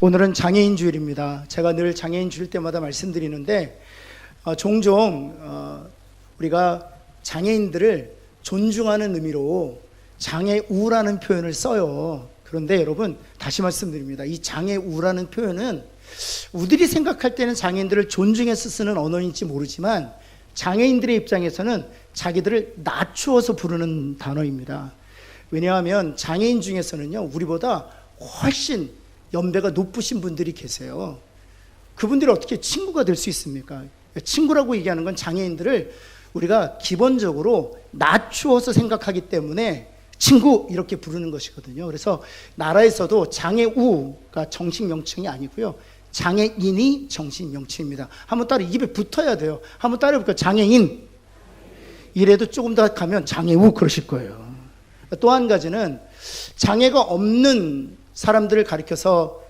오늘은 장애인 주일입니다. 제가 늘 장애인 주일 때마다 말씀드리는데 종종 우리가 장애인들을 존중하는 의미로 장애우라는 표현을 써요. 그런데 여러분 다시 말씀드립니다. 이 장애우라는 표현은 우리들이 생각할 때는 장애인들을 존중해서 쓰는 언어인지 모르지만 장애인들의 입장에서는 자기들을 낮추어서 부르는 단어입니다. 왜냐하면 장애인 중에서는요, 우리보다 훨씬 연배가 높으신 분들이 계세요. 그분들이 어떻게 친구가 될 수 있습니까? 친구라고 얘기하는 건 장애인들을 우리가 기본적으로 낮추어서 생각하기 때문에 친구 이렇게 부르는 것이거든요. 그래서 나라에서도 장애우가 정식 명칭이 아니고요, 장애인이 정식 명칭입니다. 한번 따라 입에 붙어야 돼요. 한번 따라해볼까요? 장애인. 이래도 조금 더 가면 장애우 그러실 거예요. 또 한 가지는 장애가 없는 사람들을 가리켜서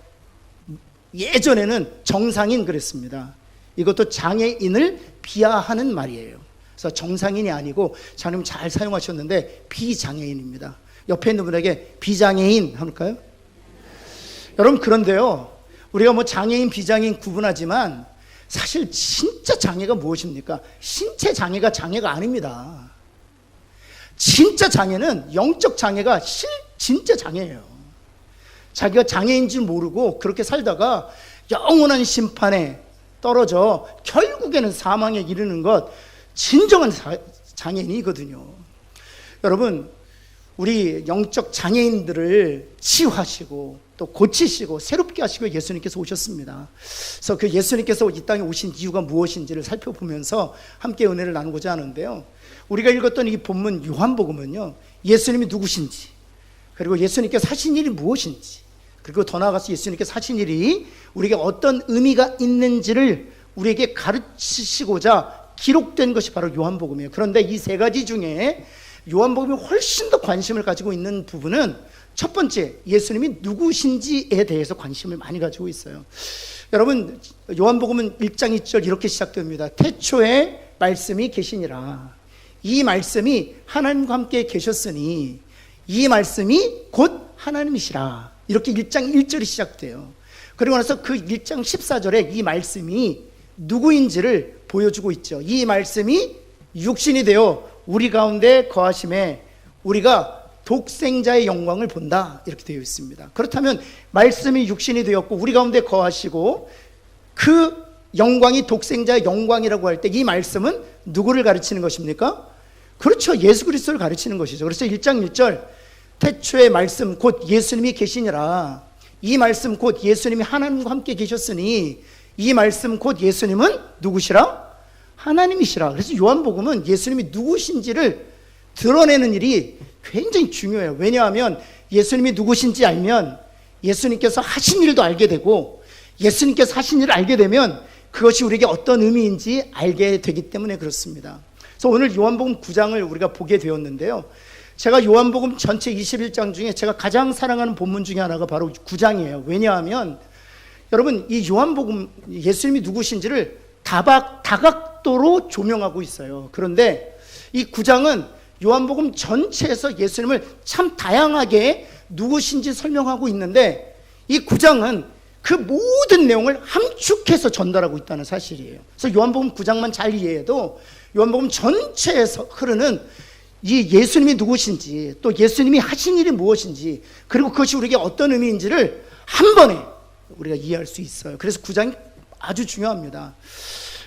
예전에는 정상인 그랬습니다. 이것도 장애인을 비하하는 말이에요. 그래서 정상인이 아니고 장님 잘 사용하셨는데 비장애인입니다. 옆에 있는 분에게 비장애인 할까요? 여러분 그런데요, 우리가 뭐 장애인 비장애인 구분하지만 사실 진짜 장애가 무엇입니까? 신체 장애가 장애가 아닙니다. 진짜 장애는 영적 장애가 진짜 장애예요. 자기가 장애인 줄 모르고 그렇게 살다가 영원한 심판에 떨어져 결국에는 사망에 이르는 것, 진정한 장애인이거든요. 여러분, 우리 영적 장애인들을 치유하시고 또 고치시고 새롭게 하시고 예수님께서 오셨습니다. 그래서 그 예수님께서 이 땅에 오신 이유가 무엇인지를 살펴보면서 함께 은혜를 나누고자 하는데요, 우리가 읽었던 이 본문 요한복음은요, 예수님이 누구신지, 그리고 예수님께서 하신 일이 무엇인지, 그리고 더 나아가서 예수님께서 하신 일이 우리에게 어떤 의미가 있는지를 우리에게 가르치시고자 기록된 것이 바로 요한복음이에요. 그런데 이 세 가지 중에 요한복음이 훨씬 더 관심을 가지고 있는 부분은 첫 번째, 예수님이 누구신지에 대해서 관심을 많이 가지고 있어요. 여러분, 요한복음은 1장 2절 이렇게 시작됩니다. 태초에 말씀이 계시니라. 이 말씀이 하나님과 함께 계셨으니 이 말씀이 곧 하나님이시라. 이렇게 1장 1절이 시작돼요. 그리고 나서 그 1장 14절에 이 말씀이 누구인지를 보여주고 있죠. 이 말씀이 육신이 되어 우리 가운데 거하심에 우리가 독생자의 영광을 본다, 이렇게 되어 있습니다. 그렇다면 말씀이 육신이 되었고 우리 가운데 거하시고 그 영광이 독생자의 영광이라고 할 때 이 말씀은 누구를 가르치는 것입니까? 그렇죠, 예수 그리스도를 가르치는 것이죠. 그래서 1장 1절, 태초의 말씀 곧 예수님이 계시니라. 이 말씀 곧 예수님이 하나님과 함께 계셨으니 이 말씀 곧 예수님은 누구시라? 하나님이시라. 그래서 요한복음은 예수님이 누구신지를 드러내는 일이 굉장히 중요해요. 왜냐하면 예수님이 누구신지 알면 예수님께서 하신 일도 알게 되고, 예수님께서 하신 일을 알게 되면 그것이 우리에게 어떤 의미인지 알게 되기 때문에 그렇습니다. 그래서 오늘 요한복음 9장을 우리가 보게 되었는데요, 제가 요한복음 전체 21장 중에 제가 가장 사랑하는 본문 중에 하나가 바로 9장이에요. 왜냐하면 여러분, 이 요한복음 예수님이 누구신지를 다각도로 조명하고 있어요. 그런데 이 9장은 요한복음 전체에서 예수님을 참 다양하게 누구신지 설명하고 있는데, 이 9장은 그 모든 내용을 함축해서 전달하고 있다는 사실이에요. 그래서 요한복음 9장만 잘 이해해도 요한복음 전체에서 흐르는 이 예수님이 누구신지, 또 예수님이 하신 일이 무엇인지, 그리고 그것이 우리에게 어떤 의미인지를 한 번에 우리가 이해할 수 있어요. 그래서 9장이 아주 중요합니다.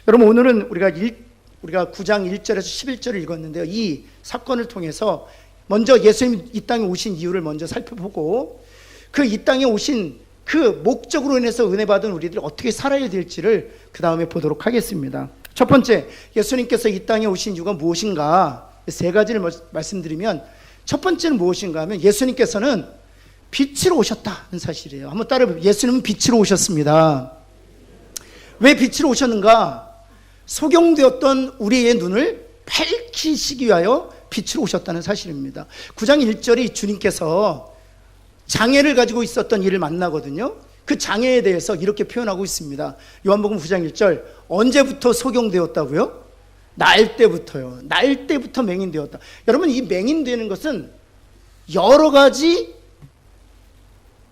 여러분, 오늘은 우리가 9장 1절에서 11절을 읽었는데요, 이 사건을 통해서 먼저 예수님이 이 땅에 오신 이유를 먼저 살펴보고, 그 이 땅에 오신 그 목적으로 인해서 은혜 받은 우리들이 어떻게 살아야 될지를 그 다음에 보도록 하겠습니다. 첫 번째, 예수님께서 이 땅에 오신 이유가 무엇인가, 세 가지를 말씀드리면, 첫 번째는 무엇인가 하면 예수님께서는 빛으로 오셨다는 사실이에요. 한번 따라해보세요. 예수님은 빛으로 오셨습니다. 왜 빛으로 오셨는가? 소경되었던 우리의 눈을 밝히시기 위하여 빛으로 오셨다는 사실입니다. 9장 1절이 주님께서 장애를 가지고 있었던 이를 만나거든요. 그 장애에 대해서 이렇게 표현하고 있습니다. 요한복음 9장 1절, 언제부터 소경되었다고요? 날 때부터요. 날 때부터 맹인되었다. 여러분, 이 맹인되는 것은 여러 가지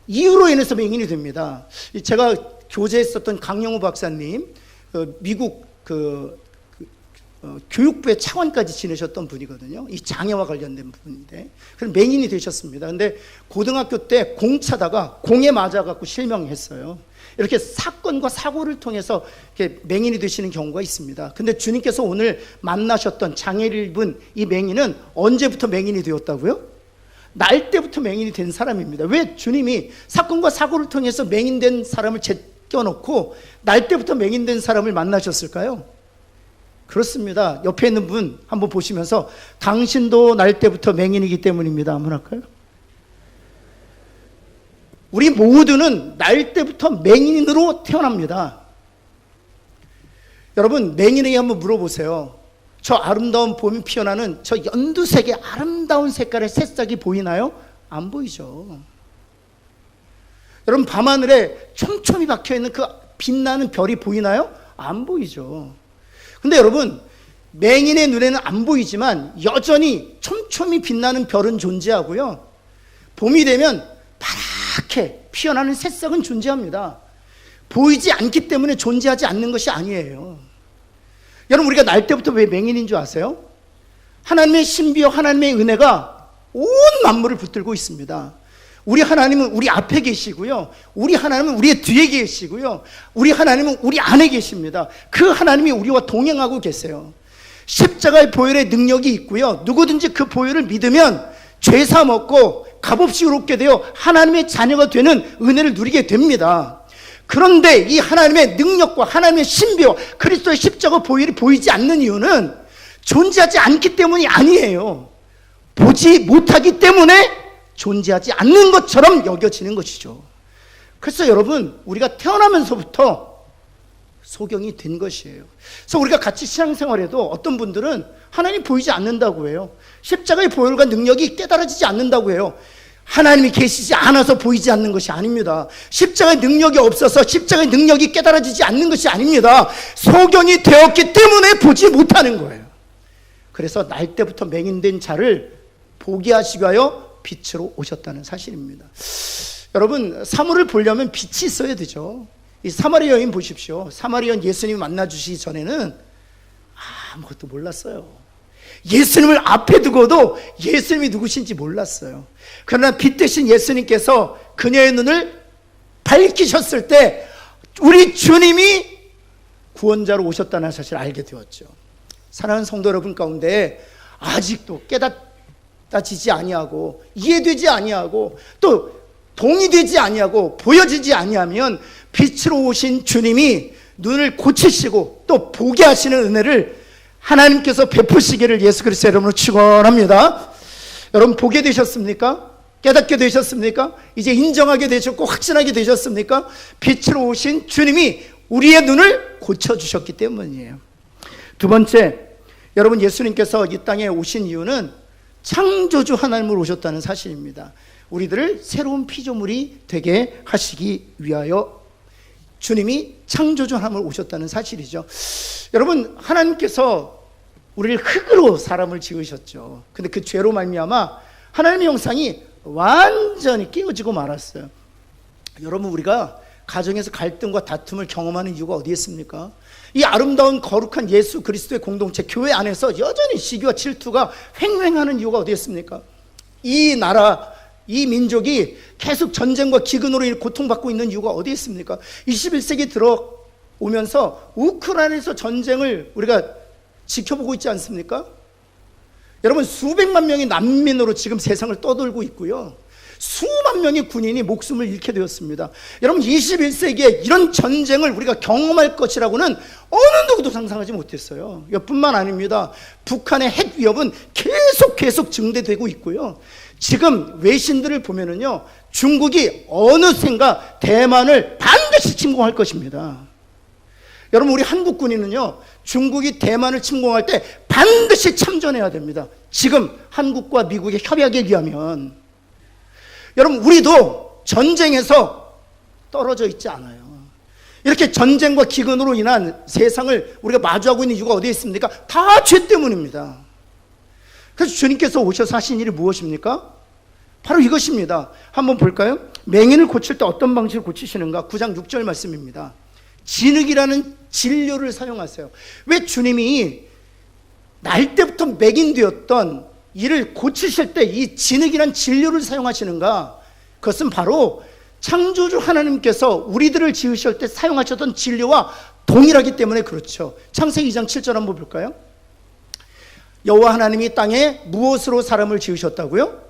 이유로 인해서 맹인이 됩니다. 제가 교제했었던 강영우 박사님, 미국 교육부의 차관까지 지내셨던 분이거든요. 이 장애와 관련된 분인데, 그럼 맹인이 되셨습니다. 근데 고등학교 때 공 차다가 공에 맞아갖고 실명했어요. 이렇게 사건과 사고를 통해서 이렇게 맹인이 되시는 경우가 있습니다. 근데 주님께서 오늘 만나셨던 장애를 입은 이 맹인은 언제부터 맹인이 되었다고요? 날 때부터 맹인이 된 사람입니다. 왜 주님이 사건과 사고를 통해서 맹인된 사람을 제껴놓고 날 때부터 맹인된 사람을 만나셨을까요? 그렇습니다. 옆에 있는 분 한번 보시면서 당신도 날 때부터 맹인이기 때문입니다. 한번 할까요? 우리 모두는 날 때부터 맹인으로 태어납니다. 여러분, 맹인에게 한번 물어보세요. 저 아름다운 봄이 피어나는 저 연두색의 아름다운 색깔의 새싹이 보이나요? 안 보이죠. 여러분, 밤하늘에 촘촘히 박혀있는 그 빛나는 별이 보이나요? 안 보이죠. 근데 여러분, 맹인의 눈에는 안 보이지만 여전히 촘촘히 빛나는 별은 존재하고요, 봄이 되면 파랗게 피어나는 새싹은 존재합니다. 보이지 않기 때문에 존재하지 않는 것이 아니에요. 여러분, 우리가 날 때부터 왜 맹인인 줄 아세요? 하나님의 신비와 하나님의 은혜가 온 만물을 붙들고 있습니다. 우리 하나님은 우리 앞에 계시고요, 우리 하나님은 우리의 뒤에 계시고요, 우리 하나님은 우리 안에 계십니다. 그 하나님이 우리와 동행하고 계세요. 십자가의 보혈의 능력이 있고요, 누구든지 그 보혈을 믿으면 죄사 먹고 값없이 의롭게 되어 하나님의 자녀가 되는 은혜를 누리게 됩니다. 그런데 이 하나님의 능력과 하나님의 신비와 그리스도의 십자가 보혈이 보이지 않는 이유는 존재하지 않기 때문이 아니에요. 보지 못하기 때문에 존재하지 않는 것처럼 여겨지는 것이죠. 그래서 여러분, 우리가 태어나면서부터 소경이 된 것이에요. 그래서 우리가 같이 신앙생활에도 어떤 분들은 하나님 보이지 않는다고 해요. 십자가의 보혈과 능력이 깨달아지지 않는다고 해요. 하나님이 계시지 않아서 보이지 않는 것이 아닙니다. 십자가의 능력이 없어서 십자가의 능력이 깨달아지지 않는 것이 아닙니다. 소경이 되었기 때문에 보지 못하는 거예요. 그래서 날 때부터 맹인된 자를 보게 하시기 위하여 빛으로 오셨다는 사실입니다. 여러분, 사물을 보려면 빛이 있어야 되죠. 이 사마리아 여인 보십시오. 사마리아 여인 예수님 만나주시기 전에는 아무것도 몰랐어요. 예수님을 앞에 두고도 예수님이 누구신지 몰랐어요. 그러나 빛 대신 예수님께서 그녀의 눈을 밝히셨을 때 우리 주님이 구원자로 오셨다는 사실을 알게 되었죠. 사랑하는 성도 여러분 가운데 아직도 깨닫지지 아니하고 이해되지 아니하고 또 동의되지 아니하고 보여지지 아니하면 빛으로 오신 주님이 눈을 고치시고 또 보게 하시는 은혜를 하나님께서 베푸시기를 예수 그리스도의 이름으로 축원합니다. 여러분, 보게 되셨습니까? 깨닫게 되셨습니까? 이제 인정하게 되셨고 확신하게 되셨습니까? 빛으로 오신 주님이 우리의 눈을 고쳐주셨기 때문이에요. 두 번째, 여러분, 예수님께서 이 땅에 오신 이유는 창조주 하나님으로 오셨다는 사실입니다. 우리들을 새로운 피조물이 되게 하시기 위하여 주님이 창조주 하나님으로 오셨다는 사실이죠. 여러분, 하나님께서 우리를 흙으로 사람을 지으셨죠. 근데 그 죄로 말미암아 하나님의 형상이 완전히 깨어지고 말았어요. 여러분, 우리가 가정에서 갈등과 다툼을 경험하는 이유가 어디에 있습니까? 이 아름다운 거룩한 예수 그리스도의 공동체 교회 안에서 여전히 시기와 질투가 횡행하는 이유가 어디에 있습니까? 이 나라, 이 민족이 계속 전쟁과 기근으로 고통받고 있는 이유가 어디에 있습니까? 21세기 들어오면서 우크라이나에서 전쟁을 우리가 지켜보고 있지 않습니까? 여러분, 수백만 명의 난민으로 지금 세상을 떠돌고 있고요, 수만 명의 군인이 목숨을 잃게 되었습니다. 여러분, 21세기에 이런 전쟁을 우리가 경험할 것이라고는 어느 누구도 상상하지 못했어요. 이뿐만 아닙니다. 북한의 핵 위협은 계속 증대되고 있고요, 지금 외신들을 보면은요, 중국이 어느샌가 대만을 반드시 침공할 것입니다. 여러분, 우리 한국 군인은요, 중국이 대만을 침공할 때 반드시 참전해야 됩니다. 지금 한국과 미국의 협약에 의하면. 여러분, 우리도 전쟁에서 떨어져 있지 않아요. 이렇게 전쟁과 기근으로 인한 세상을 우리가 마주하고 있는 이유가 어디에 있습니까? 다 죄 때문입니다. 그래서 주님께서 오셔서 하신 일이 무엇입니까? 바로 이것입니다. 한번 볼까요? 맹인을 고칠 때 어떤 방식으로 고치시는가? 9장 6절 말씀입니다. 진흙이라는 진료를 사용하세요. 왜 주님이 날 때부터 맹인되었던 이를 고치실 때 이 진흙이란 진료를 사용하시는가? 그것은 바로 창조주 하나님께서 우리들을 지으실 때 사용하셨던 진료와 동일하기 때문에 그렇죠. 창세기 2장 7절 한번 볼까요? 여호와 하나님이 땅에 무엇으로 사람을 지으셨다고요?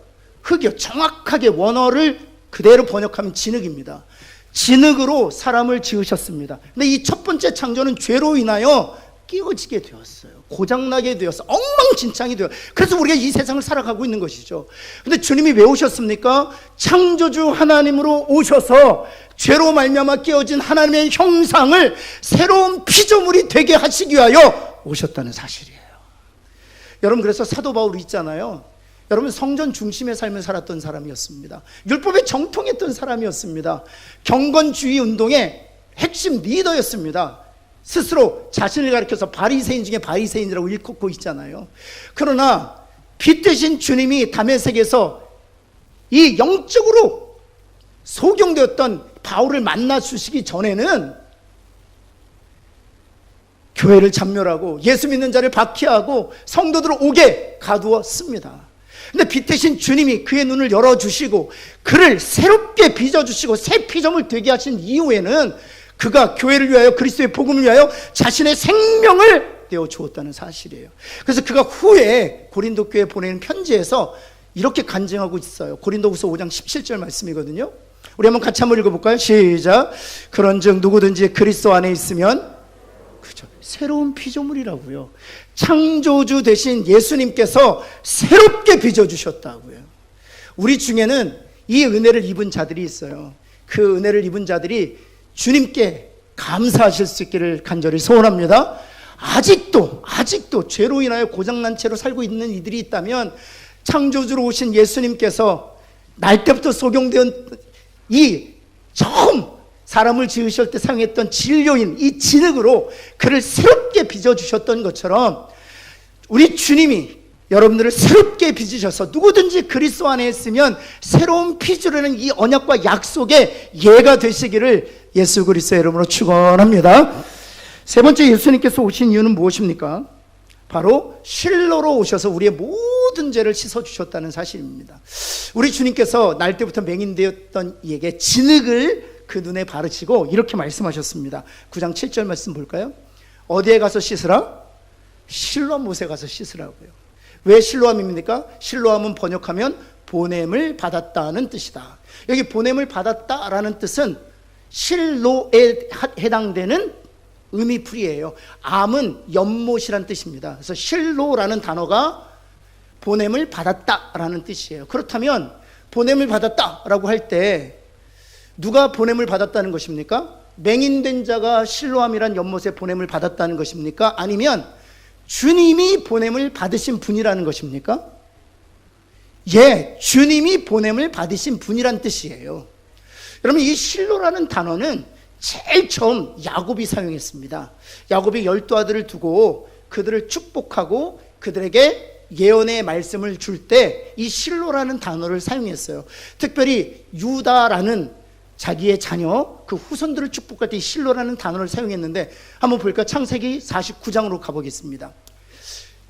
흙이요. 정확하게 원어를 그대로 번역하면 진흙입니다. 진흙으로 사람을 지으셨습니다. 근데 이 첫 번째 창조는 죄로 인하여 깨어지게 되었어요. 고장나게 되었어요. 엉망진창이 되어. 그래서 우리가 이 세상을 살아가고 있는 것이죠. 근데 주님이 왜 오셨습니까? 창조주 하나님으로 오셔서 죄로 말미암아 깨어진 하나님의 형상을 새로운 피조물이 되게 하시기 위하여 오셨다는 사실이에요. 여러분, 그래서 사도 바울이 있잖아요. 여러분, 성전 중심의 삶을 살았던 사람이었습니다. 율법에 정통했던 사람이었습니다. 경건주의 운동의 핵심 리더였습니다. 스스로 자신을 가리켜서 바리새인 중에 바리새인이라고 일컫고 있잖아요. 그러나 빛 대신 주님이 다메섹에서 이 영적으로 소경되었던 바울을 만나 주시기 전에는 교회를 참멸하고 예수 믿는 자를 박해하고 성도들을 옥에 가두었습니다. 근데 빛 대신 주님이 그의 눈을 열어주시고 그를 새롭게 빚어주시고 새 피조물 되게 하신 이후에는 그가 교회를 위하여 그리스도의 복음을 위하여 자신의 생명을 내어 주었다는 사실이에요. 그래서 그가 후에 고린도 교회에 보내는 편지에서 이렇게 간증하고 있어요. 고린도후서 5장 17절 말씀이거든요. 우리 한번 같이 한번 읽어볼까요? 시작. 그런즉 누구든지 그리스도 안에 있으면, 그죠, 새로운 피조물이라고요. 창조주 되신 예수님께서 새롭게 빚어주셨다고요. 우리 중에는 이 은혜를 입은 자들이 있어요. 그 은혜를 입은 자들이 주님께 감사하실 수 있기를 간절히 소원합니다. 아직도 죄로 인하여 고장난 채로 살고 있는 이들이 있다면 창조주로 오신 예수님께서 날 때부터 소경된 이 처음 사람을 지으실 때 사용했던 진료인 이 진흙으로 그를 새롭게 빚어주셨던 것처럼 우리 주님이 여러분들을 새롭게 빚으셔서 누구든지 그리스도 안에 있으면 새로운 피조라는 이 언약과 약속의 예가 되시기를 예수 그리스도의 이름으로 축원합니다. 세 번째, 예수님께서 오신 이유는 무엇입니까? 바로 실로로 오셔서 우리의 모든 죄를 씻어주셨다는 사실입니다. 우리 주님께서 날 때부터 맹인되었던 이에게 진흙을 그 눈에 바르시고 이렇게 말씀하셨습니다. 9장 7절 말씀 볼까요? 어디에 가서 씻으라? 실로암 못에 가서 씻으라고요. 왜 실로암입니까? 실로암은 번역하면 보냄을 받았다는 뜻이다. 여기 보냄을 받았다라는 뜻은 실로에 해당되는 의미풀이에요. 암은 연못이란 뜻입니다. 그래서 실로라는 단어가 보냄을 받았다라는 뜻이에요. 그렇다면 보냄을 받았다라고 할 때 누가 보냄을 받았다는 것입니까? 맹인된 자가 실로암이란 연못에 보냄을 받았다는 것입니까? 아니면 주님이 보냄을 받으신 분이라는 것입니까? 예, 주님이 보냄을 받으신 분이란 뜻이에요. 여러분, 이 실로라는 단어는 제일 처음 야곱이 사용했습니다. 야곱이 12아들을 두고 그들을 축복하고 그들에게 예언의 말씀을 줄 때 이 실로라는 단어를 사용했어요. 특별히 유다라는 자기의 자녀, 그 후손들을 축복할 때 이 실로라는 단어를 사용했는데 한번 볼까요? 창세기 49장으로 가보겠습니다.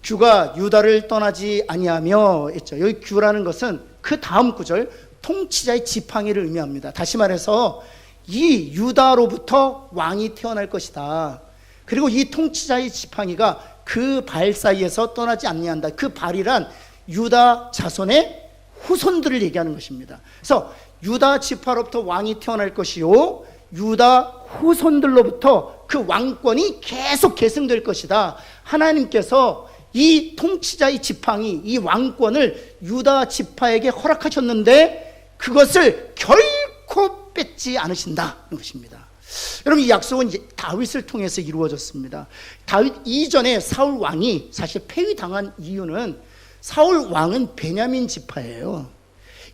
규가 유다를 떠나지 아니하며 했죠. 여기 규라는 것은 그 다음 구절 통치자의 지팡이를 의미합니다. 다시 말해서 이 유다로부터 왕이 태어날 것이다. 그리고 이 통치자의 지팡이가 그 발 사이에서 떠나지 아니한다. 그 발이란 유다 자손의 후손들을 얘기하는 것입니다. 그래서 유다 지파로부터 왕이 태어날 것이요 유다 후손들로부터 그 왕권이 계속 계승될 것이다. 하나님께서 이 통치자의 지팡이, 이 왕권을 유다 지파에게 허락하셨는데 그것을 결코 뺏지 않으신다는 것입니다. 여러분, 이 약속은 다윗을 통해서 이루어졌습니다. 다윗 이전에 사울 왕이 사실 폐위당한 이유는 사울 왕은 베냐민 지파예요.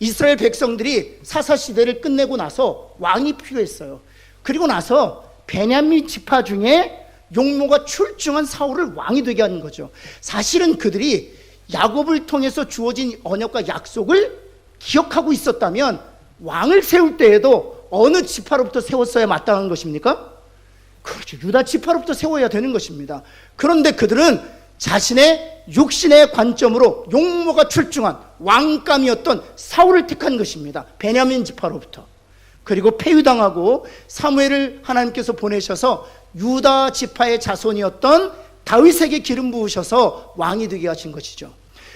이스라엘 백성들이 사사시대를 끝내고 나서 왕이 필요했어요. 그리고 나서 베냐민 지파 중에 용모가 출중한 사울을 왕이 되게 하는 거죠. 사실은 그들이 야곱을 통해서 주어진 언약과 약속을 기억하고 있었다면 왕을 세울 때에도 어느 지파로부터 세웠어야 마땅한 것입니까? 그렇죠. 유다 지파로부터 세워야 되는 것입니다. 그런데 그들은 자신의 육신의 관점으로 용모가 출중한 왕감이었던 사울을 택한 것입니다. 베냐민 지파로부터. 그리고 폐위당하고 사무엘을 하나님께서 보내셔서 유다 지파의 자손이었던 다윗에게 기름 부으셔서 왕이 되게 하신 것이죠.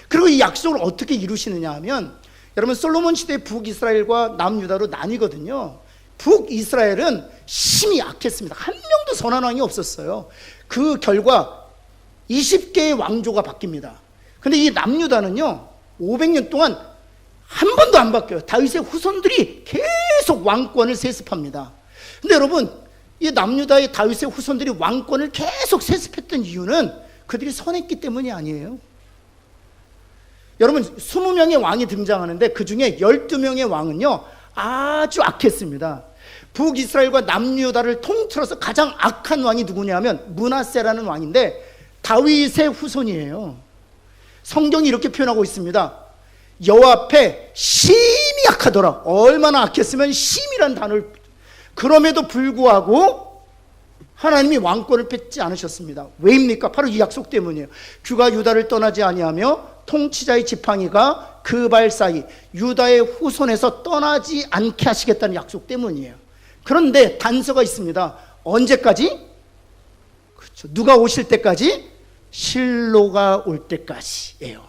그리고 이 약속을 어떻게 이루시느냐 하면, 여러분 솔로몬 시대 북이스라엘과 남유다로 나뉘거든요. 북이스라엘은 심히 약했습니다. 한 명도 선한 왕이 없었어요. 그 결과 20개의 왕조가 바뀝니다. 근데 이 남유다는요 500년 동안 한 번도 안 바뀌어요. 다윗의 후손들이 계속 왕권을 세습합니다. 근데 여러분, 이 남유다의 다윗의 후손들이 왕권을 계속 세습했던 이유는 그들이 선했기 때문이 아니에요. 여러분, 20명의 왕이 등장하는데 그 중에 12명의 왕은요 아주 악했습니다. 북이스라엘과 남유다를 통틀어서 가장 악한 왕이 누구냐면 므낫세라는 왕인데 다윗의 후손이에요. 성경이 이렇게 표현하고 있습니다. 여호와 앞에 심히 약하더라. 얼마나 악했으면 심이란 단어를, 그럼에도 불구하고 하나님이 왕권을 뺏지 않으셨습니다. 왜입니까? 바로 이 약속 때문이에요. 주가 유다를 떠나지 아니하며 통치자의 지팡이가 그 발 사이 유다의 후손에서 떠나지 않게 하시겠다는 약속 때문이에요. 그런데 단서가 있습니다. 언제까지? 그렇죠. 누가 오실 때까지? 실로가 올 때까지예요.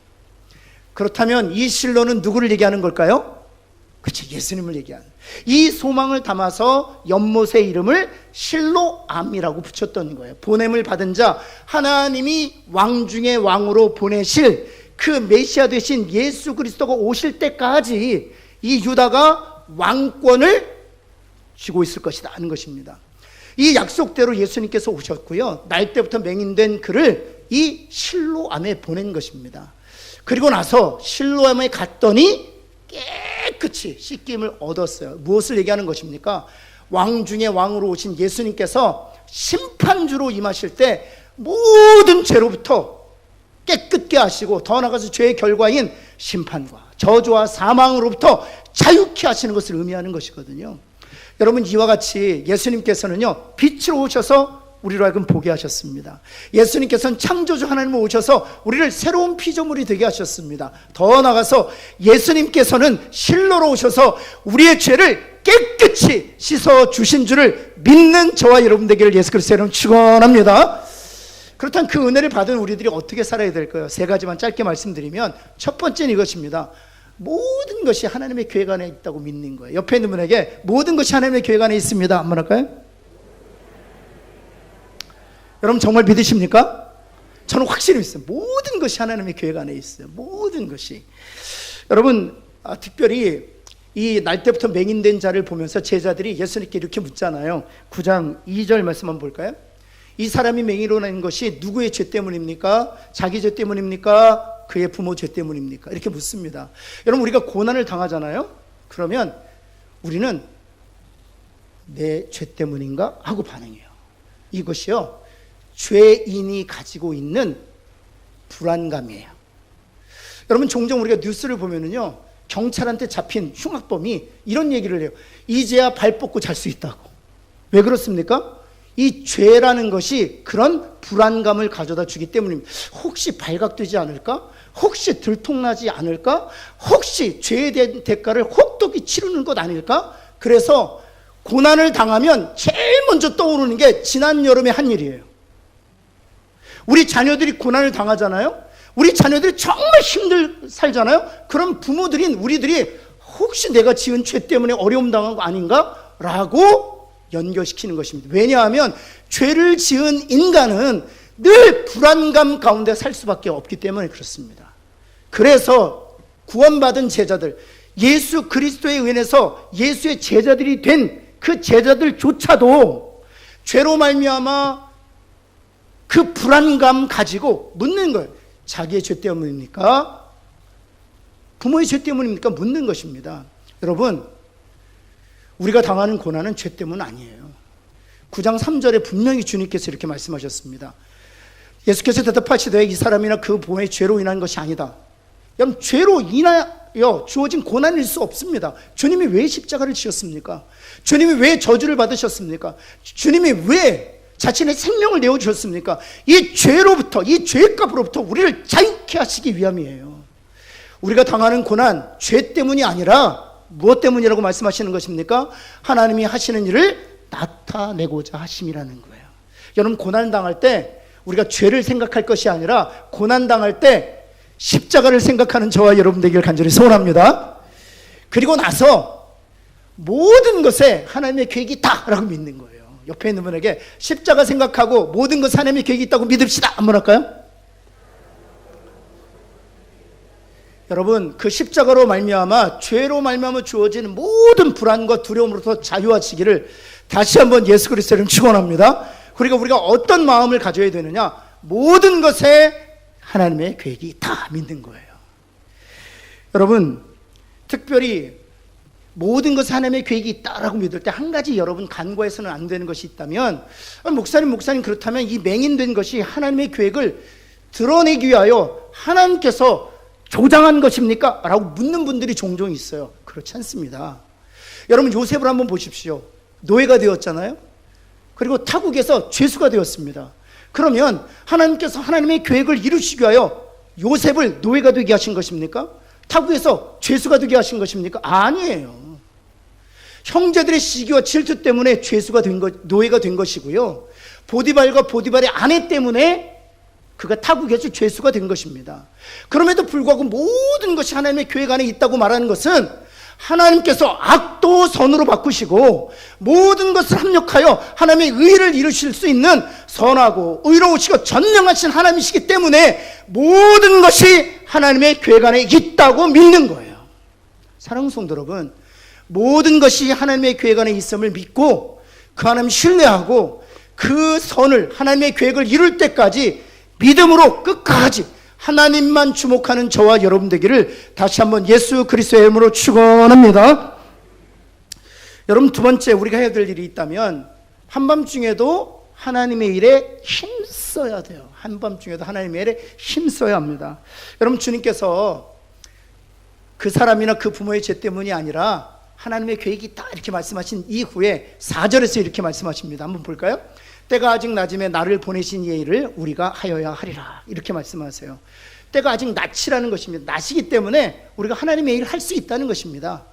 그렇다면 이 실로는 누구를 얘기하는 걸까요? 그렇죠. 예수님을 얘기하는. 이 소망을 담아서 연못의 이름을 실로암이라고 붙였던 거예요. 보냄을 받은 자, 하나님이 왕 중에 왕으로 보내실 그 메시아 되신 예수 그리스도가 오실 때까지 이 유다가 왕권을 쥐고 있을 것이다 하는 것입니다. 이 약속대로 예수님께서 오셨고요, 날 때부터 맹인된 그를 이 실로암에 보낸 것입니다. 그리고 나서 실로암에 갔더니 깨끗이 씻김을 얻었어요. 무엇을 얘기하는 것입니까? 왕 중에 왕으로 오신 예수님께서 심판주로 임하실 때 모든 죄로부터 깨끗게 하시고, 더 나아가서 죄의 결과인 심판과 저주와 사망으로부터 자유케 하시는 것을 의미하는 것이거든요. 여러분, 이와 같이 예수님께서는요 빛으로 오셔서 우리로 하여금 보게 하셨습니다. 예수님께서는 창조주 하나님으로 오셔서 우리를 새로운 피조물이 되게 하셨습니다. 더 나아가서 예수님께서는 실로로 오셔서 우리의 죄를 깨끗이 씻어 주신 줄을 믿는 저와 여러분 되기를 예수 그리스도의 이름으로 축원합니다. 그렇다면 그 은혜를 받은 우리들이 어떻게 살아야 될까요? 세 가지만 짧게 말씀드리면, 첫 번째는 이것입니다. 모든 것이 하나님의 계획 안에 있다고 믿는 거예요. 옆에 있는 분에게 모든 것이 하나님의 계획 안에 있습니다 한번 할까요? 여러분 정말 믿으십니까? 저는 확실히 믿습니다. 모든 것이 하나님의 계획 안에 있어요. 모든 것이. 여러분, 특별히 이 날 때부터 맹인된 자를 보면서 제자들이 예수님께 이렇게 묻잖아요. 9장 2절 말씀 한번 볼까요? 이 사람이 맹인으로 난 것이 누구의 죄 때문입니까? 자기 죄 때문입니까? 그의 부모 죄 때문입니까? 이렇게 묻습니다. 여러분, 우리가 고난을 당하잖아요. 그러면 우리는 내 죄 때문인가? 하고 반응해요. 이것이요 죄인이 가지고 있는 불안감이에요. 여러분, 종종 우리가 뉴스를 보면은요 경찰한테 잡힌 흉악범이 이런 얘기를 해요. 이제야 발 뻗고 잘 수 있다고. 왜 그렇습니까? 이 죄라는 것이 그런 불안감을 가져다 주기 때문입니다. 혹시 발각되지 않을까? 혹시 들통나지 않을까? 혹시 죄에 대한 대가를 혹독히 치르는 것 아닐까? 그래서 고난을 당하면 제일 먼저 떠오르는 게 지난 여름에 한 일이에요. 우리 자녀들이 고난을 당하잖아요. 우리 자녀들이 정말 힘들 살잖아요. 그럼 부모들인 우리들이 혹시 내가 지은 죄 때문에 어려움 당한 거 아닌가? 라고 연결시키는 것입니다. 왜냐하면 죄를 지은 인간은 늘 불안감 가운데 살 수밖에 없기 때문에 그렇습니다. 그래서 구원받은 제자들, 예수 그리스도에 의해서 예수의 제자들이 된 그 제자들조차도 죄로 말미암아 그 불안감 가지고 묻는 거예요. 자기의 죄 때문입니까? 부모의 죄 때문입니까? 묻는 것입니다. 여러분, 우리가 당하는 고난은 죄 때문 아니에요. 9장 3절에 분명히 주님께서 이렇게 말씀하셨습니다. 예수께서 대답하시되 이 사람이나 그 부모의 죄로 인한 것이 아니다. 여러분, 죄로 주어진 고난일 수 없습니다. 주님이 왜 십자가를 지었습니까? 주님이 왜 저주를 받으셨습니까? 주님이 왜 자신의 생명을 내어주셨습니까? 이 죄로부터, 이 죄값으로부터 우리를 자유케 하시기 위함이에요. 우리가 당하는 고난, 죄 때문이 아니라 무엇 때문이라고 말씀하시는 것입니까? 하나님이 하시는 일을 나타내고자 하심이라는 거예요. 여러분, 고난 당할 때 우리가 죄를 생각할 것이 아니라 고난 당할 때 십자가를 생각하는 저와 여러분 되기를 간절히 소원합니다. 그리고 나서 모든 것에 하나님의 계획이 있다라고 믿는 거예요. 옆에 있는 분에게 십자가 생각하고 모든 것에 하나님의 계획이 있다고 믿읍시다. 한번 할까요? 여러분, 그 십자가로 말미암아 죄로 말미암아 주어지는 모든 불안과 두려움으로부터 자유하시기를 다시 한번 예수 그리스도의 이름 축원합니다. 그리고 우리가 어떤 마음을 가져야 되느냐? 모든 것에 하나님의 계획이 다 믿는 거예요. 여러분, 특별히 모든 것에 하나님의 계획이 있다라고 믿을 때 한 가지 여러분 간과해서는 안 되는 것이 있다면, 목사님 그렇다면 이 맹인된 것이 하나님의 계획을 드러내기 위하여 하나님께서 조장한 것입니까? 라고 묻는 분들이 종종 있어요. 그렇지 않습니다. 여러분, 요셉을 한번 보십시오. 노예가 되었잖아요. 그리고 타국에서 죄수가 되었습니다. 그러면 하나님께서 하나님의 계획을 이루시기 위하여 요셉을 노예가 되게 하신 것입니까? 타국에서 죄수가 되게 하신 것입니까? 아니에요. 형제들의 시기와 질투 때문에 죄수가 된 것, 노예가 된 것이고요. 보디발과 보디발의 아내 때문에 그가 타국에서 죄수가 된 것입니다. 그럼에도 불구하고 모든 것이 하나님의 계획 안에 있다고 말하는 것은 하나님께서 악도 선으로 바꾸시고 모든 것을 합력하여 하나님의 의를 이루실 수 있는 선하고 의로우시고 전능하신 하나님이시기 때문에 모든 것이 하나님의 계획 안에 있다고 믿는 거예요. 사랑하는 성도 여러분, 모든 것이 하나님의 계획 안에 있음을 믿고 그 하나님 신뢰하고 그 선을, 하나님의 계획을 이룰 때까지 믿음으로 끝까지 하나님만 주목하는 저와 여러분 되기를 다시 한번 예수 그리스도의 이름으로 축원합니다. 여러분, 두 번째 우리가 해야 될 일이 있다면 한밤중에도 하나님의 일에 힘써야 돼요. 한밤중에도 하나님의 일에 힘써야 합니다. 여러분, 주님께서 그 사람이나 그 부모의 죄 때문이 아니라 하나님의 계획이 있다 이렇게 말씀하신 이후에 4절에서 이렇게 말씀하십니다. 한번 볼까요? 때가 아직 낮음에 나를 보내신 이의 일을 우리가 하여야 하리라 이렇게 말씀하세요. 때가 아직 낮이라는 것입니다. 낮이기 때문에 우리가 하나님의 일을 할 수 있다는 것입니다.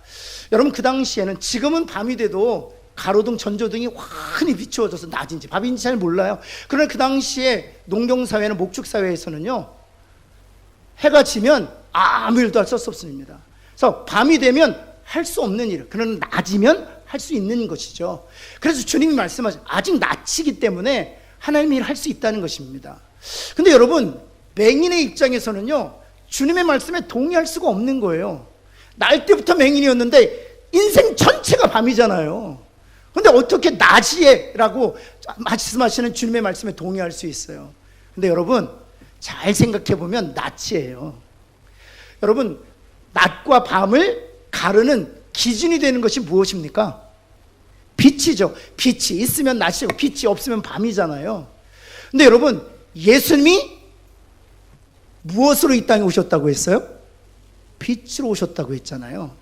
여러분, 그 당시에는, 지금은 밤이 돼도 가로등, 전조등이 환히 비추어져서 낮인지 밤인지 잘 몰라요. 그러나 그 당시에 농경사회나 목축사회에서는요, 해가 지면 아무 일도 할 수 없습니다. 그래서 밤이 되면 할 수 없는 일, 그러나 낮이면 할 수 있는 것이죠. 그래서 주님이 말씀하신 아직 낮이기 때문에 하나님의 일을 할 수 있다는 것입니다. 근데 여러분, 맹인의 입장에서는요, 주님의 말씀에 동의할 수가 없는 거예요. 날 때부터 맹인이었는데 인생 전체가 밤이잖아요. 근데 어떻게 낮이에라고 말씀하시는 주님의 말씀에 동의할 수 있어요? 근데 여러분, 잘 생각해 보면 낮이에요. 여러분, 낮과 밤을 가르는 기준이 되는 것이 무엇입니까? 빛이죠. 빛이 있으면 낮이고 빛이 없으면 밤이잖아요. 근데 여러분, 예수님이 무엇으로 이 땅에 오셨다고 했어요? 빛으로 오셨다고 했잖아요.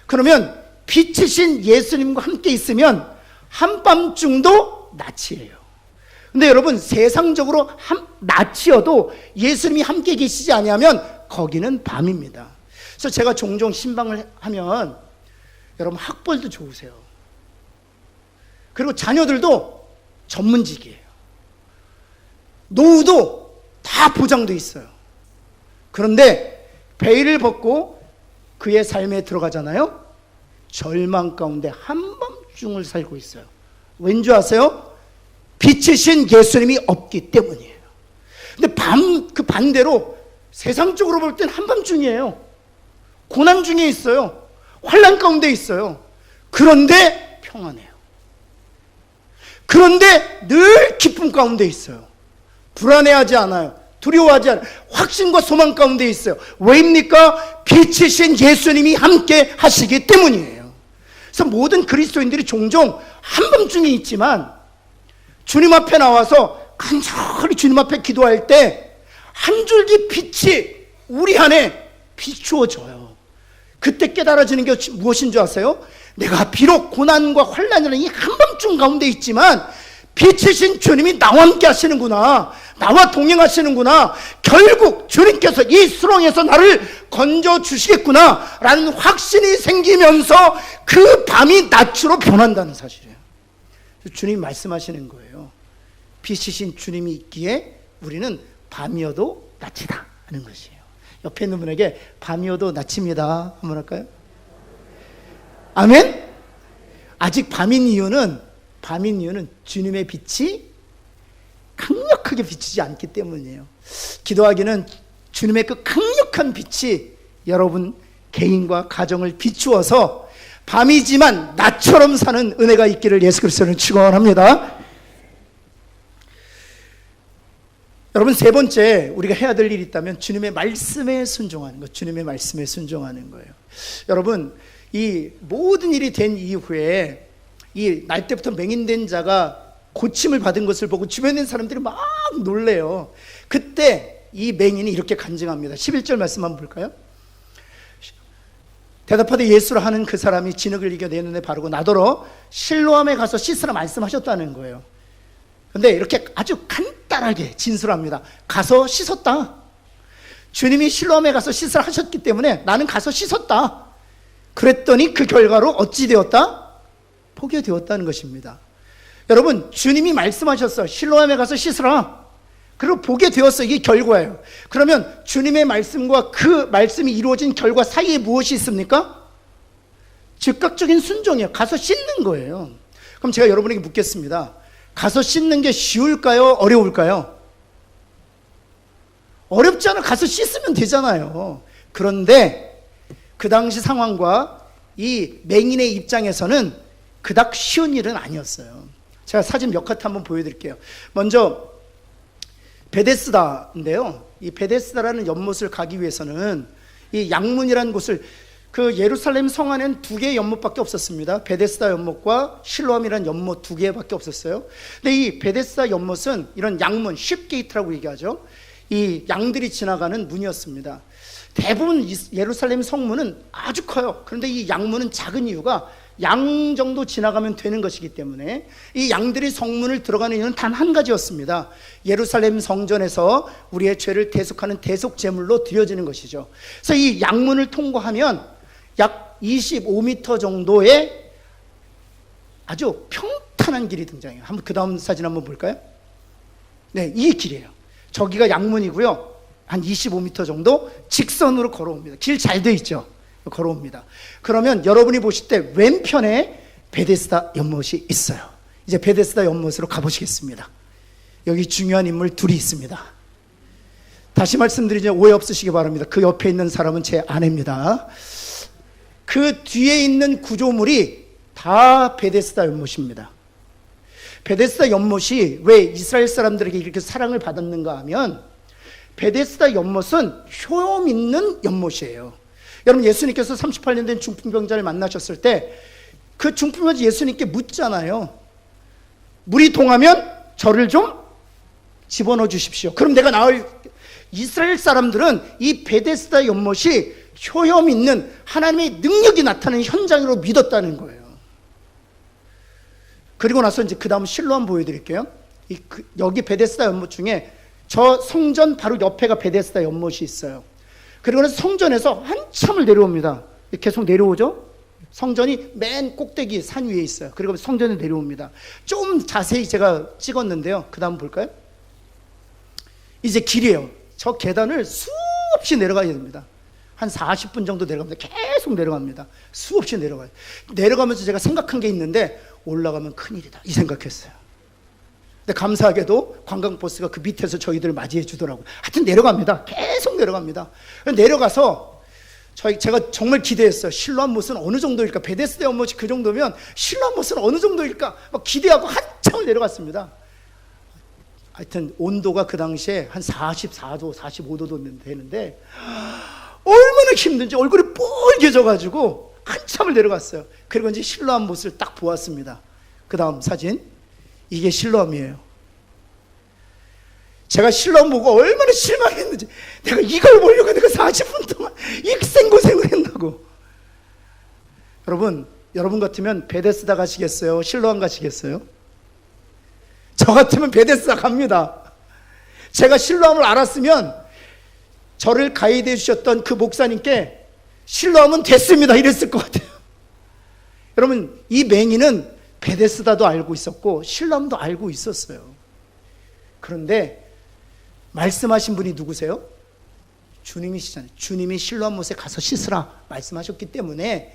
그러면 빛이신 예수님과 함께 있으면 한밤중도 낮이에요. 근데 여러분, 세상적으로 낮이어도 예수님이 함께 계시지 아니하면 거기는 밤입니다. 그래서 제가 종종 신방을 하면 여러분, 학벌도 좋으세요. 그리고 자녀들도 전문직이에요. 노후도 다 보장돼 있어요. 그런데 베일을 벗고 그의 삶에 들어가잖아요. 절망 가운데 한밤중을 살고 있어요. 왠지 아세요? 빛이신 예수님이 없기 때문이에요. 근데 그 반대로 세상적으로 볼 땐 한밤중이에요. 고난 중에 있어요. 환난 가운데 있어요. 그런데 평안해요. 그런데 늘 기쁨 가운데 있어요. 불안해하지 않아요. 두려워하지 않아요. 확신과 소망 가운데 있어요. 왜입니까? 빛이신 예수님이 함께 하시기 때문이에요. 그래서 모든 그리스도인들이 종종 한밤중에 있지만 주님 앞에 나와서 간절히 주님 앞에 기도할 때 한 줄기 빛이 우리 안에 비추어져요. 그때 깨달아지는 게 무엇인 줄 아세요? 내가 비록 고난과 환난이라는 이 한밤중 가운데 있지만 빛이신 주님이 나와 함께 하시는구나, 나와 동행하시는구나, 결국 주님께서 이 수렁에서 나를 건져주시겠구나 라는 확신이 생기면서 그 밤이 낮으로 변한다는 사실이에요. 주님이 말씀하시는 거예요. 빛이신 주님이 있기에 우리는 밤이어도 낮이다 하는 것이에요. 옆에 있는 분에게 밤이어도 낮입니다 한번 할까요? 아멘? 아직 밤인 이유는 주님의 빛이 강력하게 비치지 않기 때문이에요. 기도하기는 주님의 그 강력한 빛이 여러분 개인과 가정을 비추어서 밤이지만 낮처럼 사는 은혜가 있기를 예수 그리스도는 축원합니다. 여러분, 세 번째 우리가 해야 될 일이 있다면 주님의 말씀에 순종하는 것, 주님의 말씀에 순종하는 거예요. 여러분, 이 모든 일이 된 이후에 이 날 때부터 맹인된 자가 고침을 받은 것을 보고 주변에 있는 사람들이 막 놀래요. 그때 이 맹인이 이렇게 간증합니다. 11절 말씀 한번 볼까요? 대답하되 예수라 하는 그 사람이 진흙을 이겨 내 눈에 바르고 나더러 실로암에 가서 씻으라 말씀하셨다는 거예요. 근데 이렇게 아주 간단하게 진술합니다. 가서 씻었다. 주님이 실로암에 가서 씻으라 하셨기 때문에 나는 가서 씻었다. 그랬더니 그 결과로 어찌 되었다? 보게 되었다는 것입니다. 여러분, 주님이 말씀하셨어요. 실로암에 가서 씻으라. 그리고 보게 되었어요. 이게 결과예요. 그러면 주님의 말씀과 그 말씀이 이루어진 결과 사이에 무엇이 있습니까? 즉각적인 순종이에요. 가서 씻는 거예요. 그럼 제가 여러분에게 묻겠습니다. 가서 씻는 게 쉬울까요? 어려울까요? 어렵지 않아. 가서 씻으면 되잖아요. 그런데 그 당시 상황과 이 맹인의 입장에서는 그닥 쉬운 일은 아니었어요. 제가 사진 몇 컷 한번 보여드릴게요. 먼저 베데스다인데요. 이 베데스다라는 연못을 가기 위해서는 이 양문이라는 곳을, 그 예루살렘 성 안에는 두 개의 연못밖에 없었습니다. 베데스다 연못과 실로암이라는 연못 두 개밖에 없었어요. 근데 이 베데스다 연못은 이런 양문, 쉽게이트라고 얘기하죠. 이 양들이 지나가는 문이었습니다. 대부분 예루살렘 성문은 아주 커요. 그런데 이 양문은 작은 이유가 양 정도 지나가면 되는 것이기 때문에 이 양들이 성문을 들어가는 이유는 단 한 가지였습니다. 예루살렘 성전에서 우리의 죄를 대속하는 대속 제물로 드려지는 것이죠. 그래서 이 양문을 통과하면 약 25m 정도의 아주 평탄한 길이 등장해요. 한번 그 다음 사진 한번 볼까요? 네, 이 길이에요. 저기가 양문이고요. 한 25m 정도 직선으로 걸어옵니다. 길 잘 돼 있죠? 걸어옵니다. 그러면 여러분이 보실 때 왼편에 베데스다 연못이 있어요. 이제 베데스다 연못으로 가보시겠습니다. 여기 중요한 인물 둘이 있습니다. 다시 말씀드리자 오해 없으시기 바랍니다. 그 옆에 있는 사람은 제 아내입니다. 그 뒤에 있는 구조물이 다 베데스다 연못입니다. 베데스다 연못이 왜 이스라엘 사람들에게 이렇게 사랑을 받았는가 하면 베데스다 연못은 효험 있는 연못이에요. 여러분, 예수님께서 38년 된 중풍병자를 만나셨을 때 그 중풍병자 예수님께 묻잖아요. 물이 동하면 저를 좀 집어넣어 주십시오. 그럼 내가 나을. 이스라엘 사람들은 이 베데스다 연못이 효험 있는 하나님의 능력이 나타나는 현장으로 믿었다는 거예요. 그리고 나서 이제 그 다음 실로암 보여드릴게요. 여기 베데스다 연못 중에 저 성전 바로 옆에가 베데스다 연못이 있어요. 그리고 나서 성전에서 한참을 내려옵니다. 계속 내려오죠. 성전이 맨 꼭대기 산 위에 있어요. 그리고 성전에 내려옵니다. 좀 자세히 제가 찍었는데요. 그 다음 볼까요? 이제 길이에요. 저 계단을 수없이 내려가야 됩니다. 한 40분 정도 내려갑니다. 계속 내려갑니다. 수없이 내려가요. 내려가면서 제가 생각한 게 있는데 올라가면 큰일이다 이 생각했어요. 근데 감사하게도 관광버스가 그 밑에서 저희들을 맞이해 주더라고요. 하여튼 내려갑니다. 계속 내려갑니다. 내려가서 제가 정말 기대했어요. 실로암 못은 어느 정도일까? 베데스다 연못이 그 정도면 실로암 못은 어느 정도일까? 막 기대하고 한참을 내려갔습니다. 하여튼 온도가 그 당시에 한 44도, 45도 되는데 얼마나 힘든지 얼굴이 뻘개져가지고 한참을 내려갔어요. 그리고 이제 실로암 못을 딱 보았습니다. 그 다음 사진. 이게 실로암이에요. 제가 실로암 보고 얼마나 실망했는지, 내가 이걸 보려고 내가 40분 동안 이 생고생을 했다고. 여러분 같으면 베데스다 가시겠어요? 실로암 가시겠어요? 저 같으면 베데스다 갑니다. 제가 실로암을 알았으면 저를 가이드해 주셨던 그 목사님께 실로암은 됐습니다 이랬을 것 같아요. 여러분, 이 맹인은 베데스다도 알고 있었고 실로암도 알고 있었어요. 그런데 말씀하신 분이 누구세요? 주님이시잖아요. 주님이 실로암 못에 가서 씻으라 말씀하셨기 때문에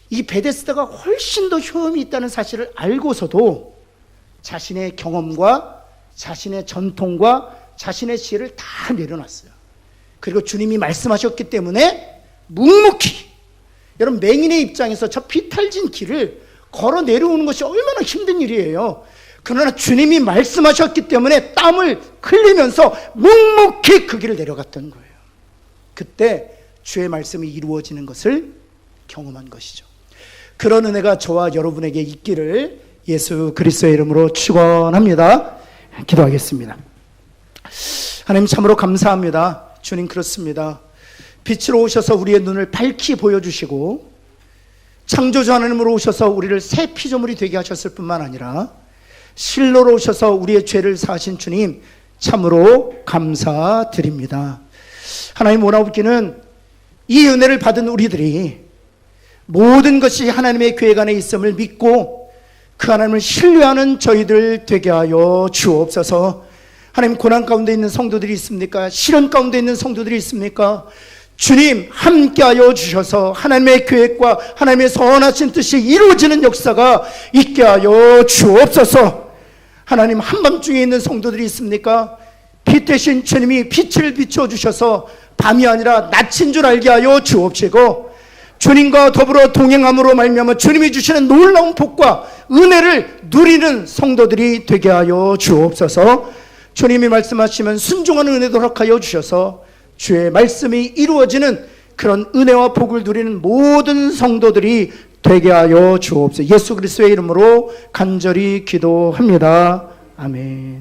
이 베데스다가 훨씬 더 효험이 있다는 사실을 알고서도 자신의 경험과 자신의 전통과 자신의 지혜를 다 내려놨어요. 그리고 주님이 말씀하셨기 때문에 묵묵히, 여러분 맹인의 입장에서 저 비탈진 길을 걸어 내려오는 것이 얼마나 힘든 일이에요. 그러나 주님이 말씀하셨기 때문에 땀을 흘리면서 묵묵히 그 길을 내려갔던 거예요. 그때 주의 말씀이 이루어지는 것을 경험한 것이죠. 그런 은혜가 저와 여러분에게 있기를 예수 그리스도의 이름으로 축원합니다. 기도하겠습니다. 하나님 참으로 감사합니다. 주님, 그렇습니다. 빛으로 오셔서 우리의 눈을 밝히 보여주시고 창조주 하나님으로 오셔서 우리를 새 피조물이 되게 하셨을 뿐만 아니라 실로로 오셔서 우리의 죄를 사하신 주님, 참으로 감사드립니다. 하나님, 원하옵기는 이 은혜를 받은 우리들이 모든 것이 하나님의 계획 안에 있음을 믿고 그 하나님을 신뢰하는 저희들 되게 하여 주옵소서. 하나님, 고난 가운데 있는 성도들이 있습니까? 시련 가운데 있는 성도들이 있습니까? 주님, 함께하여 주셔서 하나님의 계획과 하나님의 선하신 뜻이 이루어지는 역사가 있게 하여 주옵소서. 하나님, 한밤중에 있는 성도들이 있습니까? 빛 대신 주님이 빛을 비춰주셔서 밤이 아니라 낮인 줄 알게 하여 주옵시고, 주님과 더불어 동행함으로 말미암아 주님이 주시는 놀라운 복과 은혜를 누리는 성도들이 되게 하여 주옵소서. 주님이 말씀하시면 순종하는 은혜도 허락하여 주셔서 주의 말씀이 이루어지는 그런 은혜와 복을 누리는 모든 성도들이 되게 하여 주옵소서. 예수 그리스도의 이름으로 간절히 기도합니다. 아멘.